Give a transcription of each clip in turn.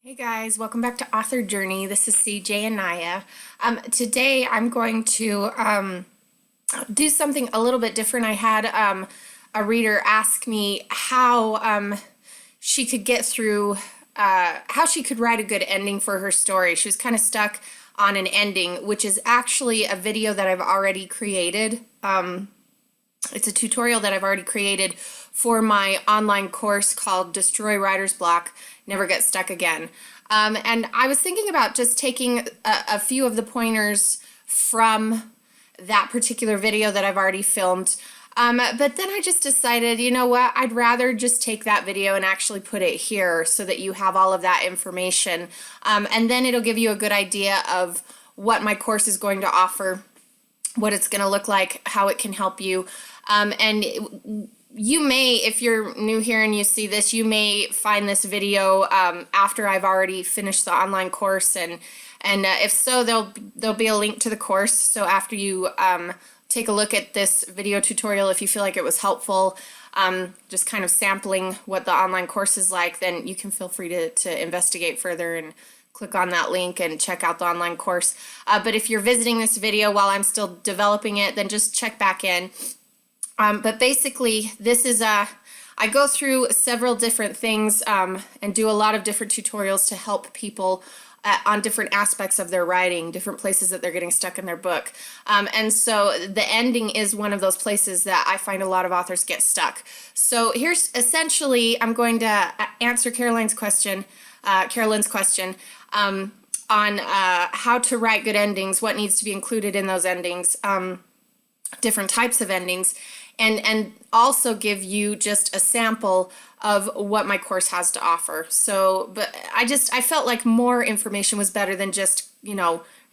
Hey guys, welcome back to Author Journey. This is CJ and Naya. Today I'm going to do something a little bit different. I had a reader ask me how she could get through, how she could write a good ending for her story. She was kind of stuck on an ending, which is actually a video that I've already created. It's a tutorial that I've already created for my online course called Destroy Writer's Block, Never Get Stuck Again. And I was thinking about just taking a few of the pointers from that particular video that I've already filmed. But then I just decided, you know what, I'd rather just take that video and actually put it here so that you have all of that information. And then it'll give you a good idea of what my course is going to offer, what it's going to look like, how it can help you. And you may, if you're new here and you see this, you may find this video after I've already finished the online course, and if so, there'll be a link to the course. So after you take a look at this video tutorial, if you feel like it was helpful, just kind of sampling what the online course is like, then you can feel free to investigate further and click on that link and check out the online course. But if you're visiting this video while I'm still developing it, then just check back in. But basically, this is I go through several different things and do a lot of different tutorials to help people on different aspects of their writing, different places that they're getting stuck in their book. And so the ending is one of those places that I find a lot of authors get stuck. So here's essentially, I'm going to answer Carolyn's question on how to write good endings, what needs to be included in those endings, different types of endings, and also give you just a sample of what my course has to offer. So, but I felt like more information was better than just,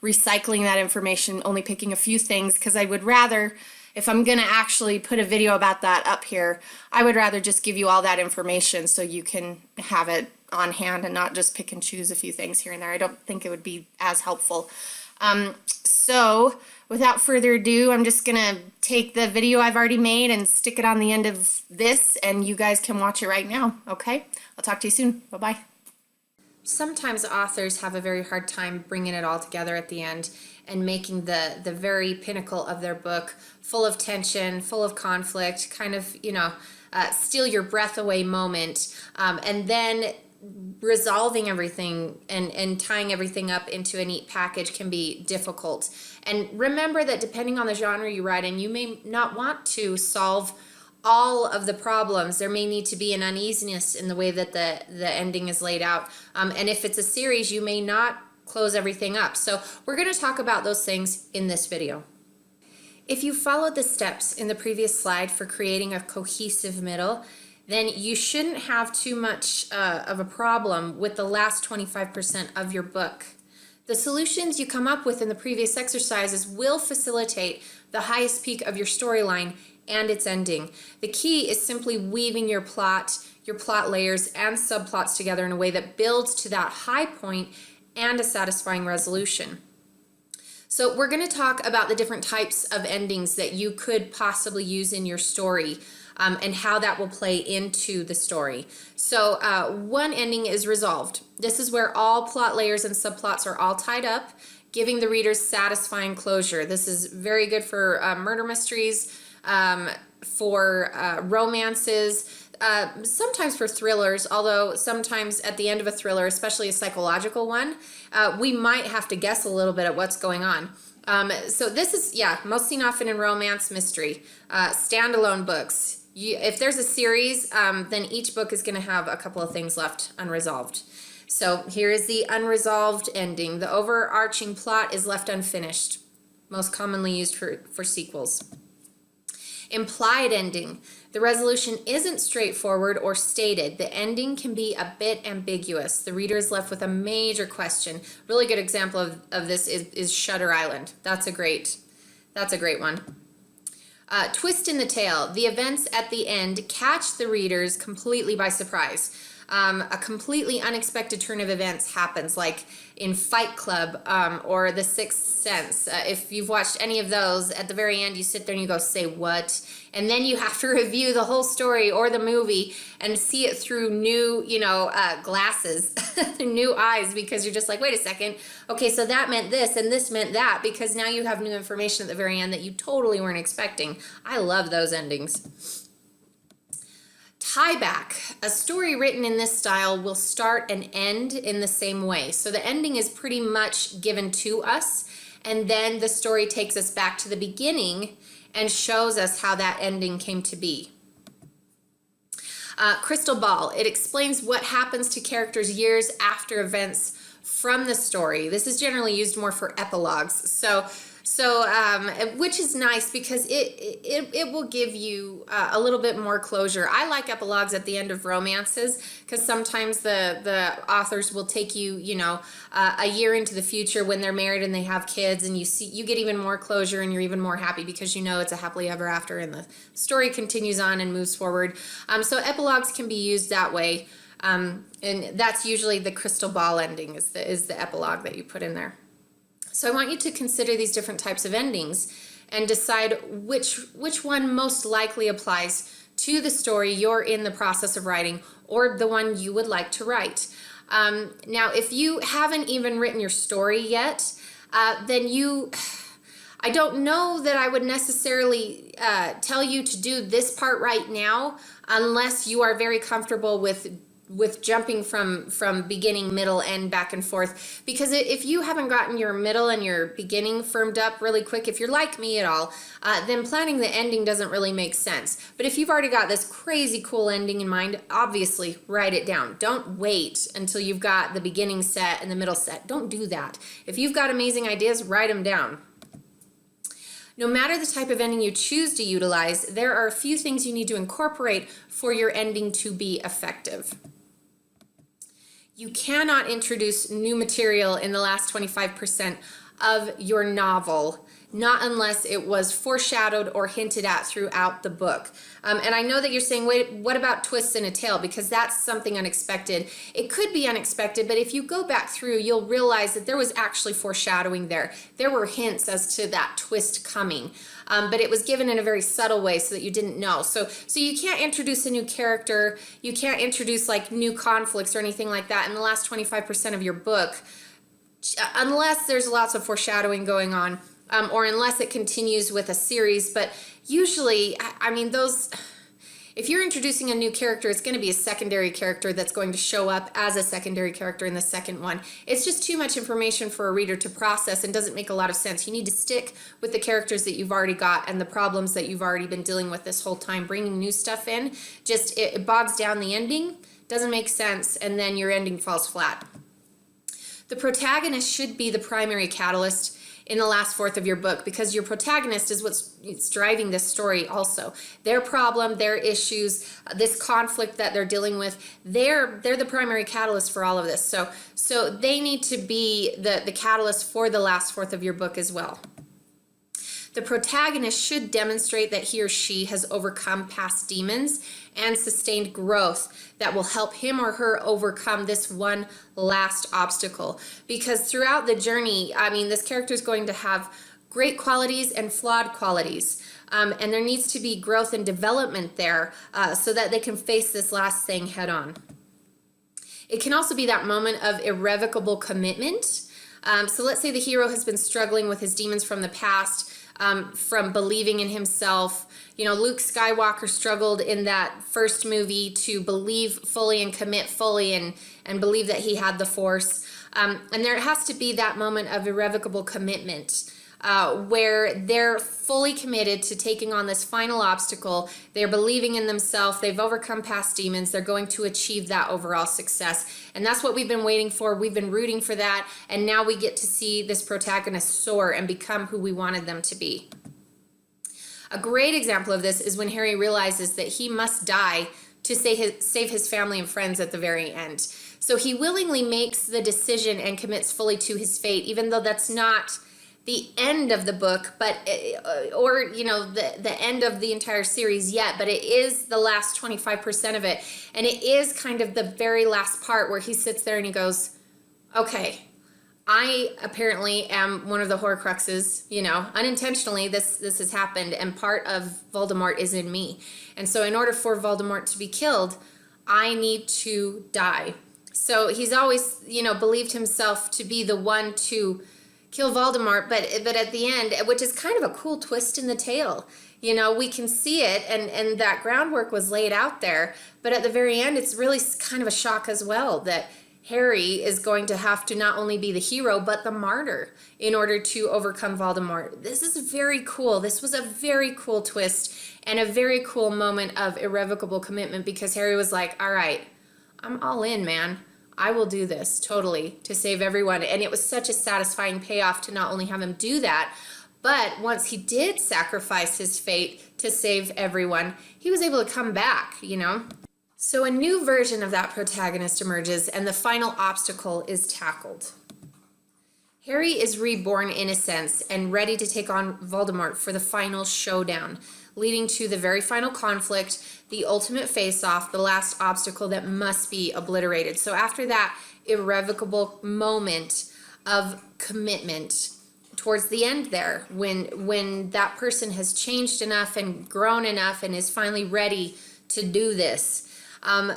recycling that information, only picking a few things, because I would rather, if I'm going to actually put a video about that up here, I would rather just give you all that information so you can have it on hand and not just pick and choose a few things here and there. I don't think it would be as helpful. So without further ado, I'm just gonna take the video I've already made and stick it on the end of this, and you guys can watch it right now, okay? I'll talk to you soon. Bye-bye. Sometimes authors have a very hard time bringing it all together at the end and making the very pinnacle of their book full of tension, full of conflict, kind of, steal your breath away moment, and then resolving everything and tying everything up into a neat package can be difficult. And remember that depending on the genre you write in, you may not want to solve all of the problems. There may need to be an uneasiness in the way that the ending is laid out. And if it's a series, you may not close everything up. So we're going to talk about those things in this video. If you followed the steps in the previous slide for creating a cohesive middle, then you shouldn't have too much of a problem with the last 25% of your book. The solutions you come up with in the previous exercises will facilitate the highest peak of your storyline and its ending. The key is simply weaving your plot layers and subplots together in a way that builds to that high point and a satisfying resolution. So we're going to talk about the different types of endings that you could possibly use in your story. And how that will play into the story. So one ending is resolved. This is where all plot layers and subplots are all tied up, giving the readers satisfying closure. This is very good for murder mysteries, for romances, sometimes for thrillers, although sometimes at the end of a thriller, especially a psychological one, we might have to guess a little bit at what's going on. So this is, most seen often in romance, mystery, standalone books. If there's a series, then each book is going to have a couple of things left unresolved. So here is the unresolved ending. The overarching plot is left unfinished, most commonly used for sequels. Implied ending. The resolution isn't straightforward or stated. The ending can be a bit ambiguous. The reader is left with a major question. Really good example of this is Shutter Island. That's a great one. Twist in the tale. The events at the end catch the readers completely by surprise. a completely unexpected turn of events happens, like in Fight Club or The Sixth Sense. If you've watched any of those, at the very end you sit there and you go, say what? And then you have to review the whole story or the movie and see it through new, glasses, new eyes, because you're just like, wait a second, okay, so that meant this and this meant that, because now you have new information at the very end that you totally weren't expecting. I love those endings. Tie back. A story written in this style will start and end in the same way. So the ending is pretty much given to us, and then the story takes us back to the beginning and shows us how that ending came to be. Crystal ball. It explains what happens to characters years after events from the story. This is generally used more for epilogues. So which is nice because it will give you a little bit more closure. I like epilogues at the end of romances because sometimes the authors will take you, a year into the future when they're married and they have kids, and you get even more closure and you're even more happy because it's a happily ever after and the story continues on and moves forward. So epilogues can be used that way, and that's usually the crystal ball ending is the epilogue that you put in there. So I want you to consider these different types of endings and decide which one most likely applies to the story you're in the process of writing or the one you would like to write. Now, if you haven't even written your story yet, then I don't know that I would necessarily tell you to do this part right now unless you are very comfortable with jumping from beginning, middle, end, back and forth. Because if you haven't gotten your middle and your beginning firmed up really quick, if you're like me at all, then planning the ending doesn't really make sense. But if you've already got this crazy cool ending in mind, obviously write it down. Don't wait until you've got the beginning set and the middle set. Don't do that. If you've got amazing ideas, write them down. No matter the type of ending you choose to utilize, there are a few things you need to incorporate for your ending to be effective. You cannot introduce new material in the last 25% of your novel, not unless it was foreshadowed or hinted at throughout the book. And I know that you're saying, wait, what about twists in a tale? Because that's something unexpected. It could be unexpected, but if you go back through, you'll realize that there was actually foreshadowing there. There were hints as to that twist coming, but it was given in a very subtle way so that you didn't know. So you can't introduce a new character, you can't introduce like new conflicts or anything like that in the last 25% of your book, unless there's lots of foreshadowing going on. Or unless it continues with a series. But usually, if you're introducing a new character, it's going to be a secondary character that's going to show up as a secondary character in the second one. It's just too much information for a reader to process and doesn't make a lot of sense. You need to stick with the characters that you've already got and the problems that you've already been dealing with this whole time. Bringing new stuff in, it bogs down the ending, doesn't make sense, and then your ending falls flat. The protagonist should be the primary catalyst in the last fourth of your book, because your protagonist is what's driving this story also. Their problem, their issues, this conflict that they're dealing with, they're the primary catalyst for all of this. So they need to be the catalyst for the last fourth of your book as well. The protagonist should demonstrate that he or she has overcome past demons and sustained growth that will help him or her overcome this one last obstacle. Because throughout the journey, this character is going to have great qualities and flawed qualities. And there needs to be growth and development there so that they can face this last thing head on. It can also be that moment of irrevocable commitment. So let's say the hero has been struggling with his demons from the past, from believing in himself. Luke Skywalker struggled in that first movie to believe fully and commit fully and believe that he had the Force. And there has to be that moment of irrevocable commitment where they're fully committed to taking on this final obstacle. They're believing in themselves. They've overcome past demons. They're going to achieve that overall success. And that's what we've been waiting for. We've been rooting for that. And now we get to see this protagonist soar and become who we wanted them to be. A great example of this is when Harry realizes that he must die to save his family and friends at the very end. So he willingly makes the decision and commits fully to his fate, even though that's not the end of the book, but or you know, the end of the entire series yet, but it is the last 25% of it, and it is kind of the very last part where he sits there and he goes, okay, I apparently am one of the Horcruxes, you know, unintentionally this has happened, and part of Voldemort is in me. And so in order for Voldemort to be killed, I need to die. So he's always, you know, believed himself to be the one to kill Voldemort, but at the end, which is kind of a cool twist in the tale, you know, we can see it, and that groundwork was laid out there, but at the very end, it's really kind of a shock as well that Harry is going to have to not only be the hero, but the martyr in order to overcome Voldemort. This is very cool. This was a very cool twist and a very cool moment of irrevocable commitment, because Harry was like, all right, I'm all in, man. I will do this totally to save everyone. And it was such a satisfying payoff to not only have him do that, but once he did sacrifice his fate to save everyone, he was able to come back, you know? So a new version of that protagonist emerges, and the final obstacle is tackled. Harry is reborn in a sense and ready to take on Voldemort for the final showdown, leading to the very final conflict, the ultimate face-off, the last obstacle that must be obliterated. So after that irrevocable moment of commitment, towards the end there, when that person has changed enough and grown enough and is finally ready to do this,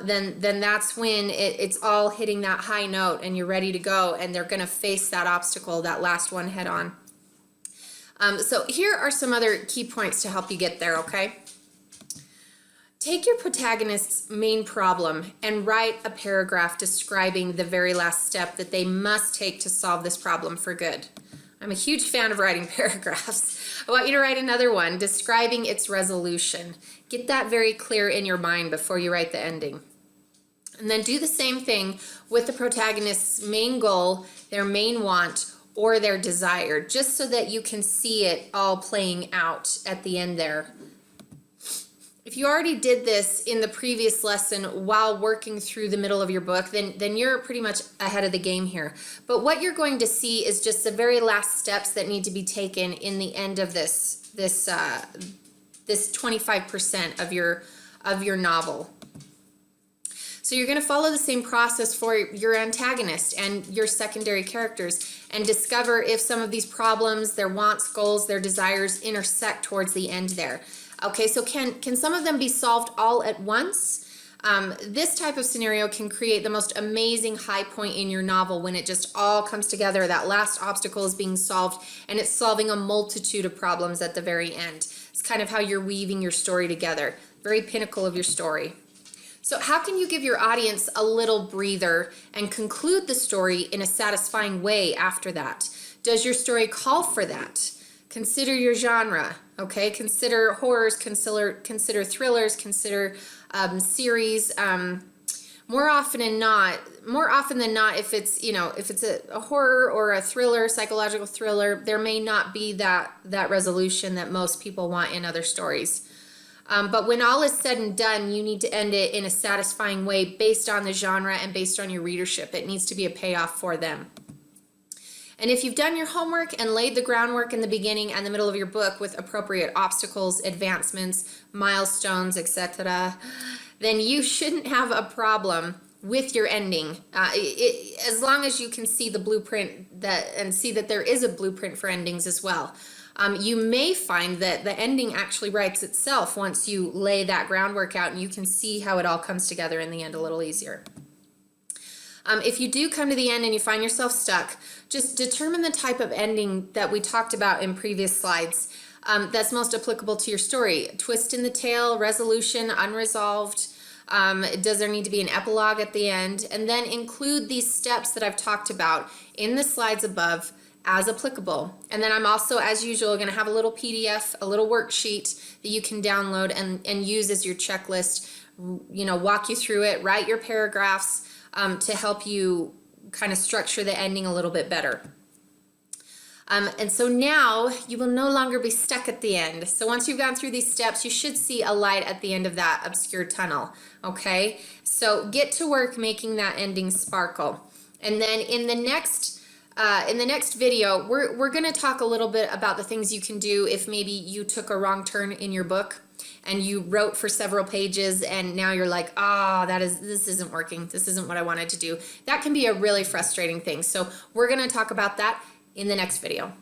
then that's when it's all hitting that high note and you're ready to go, and they're going to face that obstacle, that last one, head on. So here are some other key points to help you get there, okay? Take your protagonist's main problem and write a paragraph describing the very last step that they must take to solve this problem for good. I'm a huge fan of writing paragraphs. I want you to write another one describing its resolution. Get that very clear in your mind before you write the ending. And then do the same thing with the protagonist's main goal, their main want, or their desire, just so that you can see it all playing out at the end there. If you already did this in the previous lesson while working through the middle of your book, then you're pretty much ahead of the game here. But what you're going to see is just the very last steps that need to be taken in the end of this 25% of your novel. So you're going to follow the same process for your antagonist and your secondary characters and discover if some of these problems, their wants, goals, their desires intersect towards the end there. Okay, so can some of them be solved all at once? This type of scenario can create the most amazing high point in your novel when it just all comes together. That last obstacle is being solved, and it's solving a multitude of problems at the very end. It's kind of how you're weaving your story together. Very pinnacle of your story. So how can you give your audience a little breather and conclude the story in a satisfying way after that? Does your story call for that? Consider your genre, okay? Consider horrors, consider thrillers, consider series. More often than not, if it's a horror or a thriller, psychological thriller, there may not be that resolution that most people want in other stories. But when all is said and done, you need to end it in a satisfying way based on the genre and based on your readership. It needs to be a payoff for them. And if you've done your homework and laid the groundwork in the beginning and the middle of your book with appropriate obstacles, advancements, milestones, etc., then you shouldn't have a problem with your ending. As long as you can see the blueprint and see that there is a blueprint for endings as well. You may find that the ending actually writes itself once you lay that groundwork out, and you can see how it all comes together in the end a little easier. If you do come to the end and you find yourself stuck, just determine the type of ending that we talked about in previous slides that's most applicable to your story. Twist in the tale, resolution, unresolved. Does there need to be an epilogue at the end? And then include these steps that I've talked about in the slides above as applicable. And then I'm also, as usual, going to have a little PDF, a little worksheet that you can download and use as your checklist. Walk you through it, write your paragraphs, to help you kind of structure the ending a little bit better. And so now you will no longer be stuck at the end. So once you've gone through these steps, you should see a light at the end of that obscure tunnel, okay? So get to work making that ending sparkle. And then in the next in the next video, we're going to talk a little bit about the things you can do if maybe you took a wrong turn in your book and you wrote for several pages and now you're like, this isn't working. This isn't what I wanted to do. That can be a really frustrating thing. So we're going to talk about that in the next video.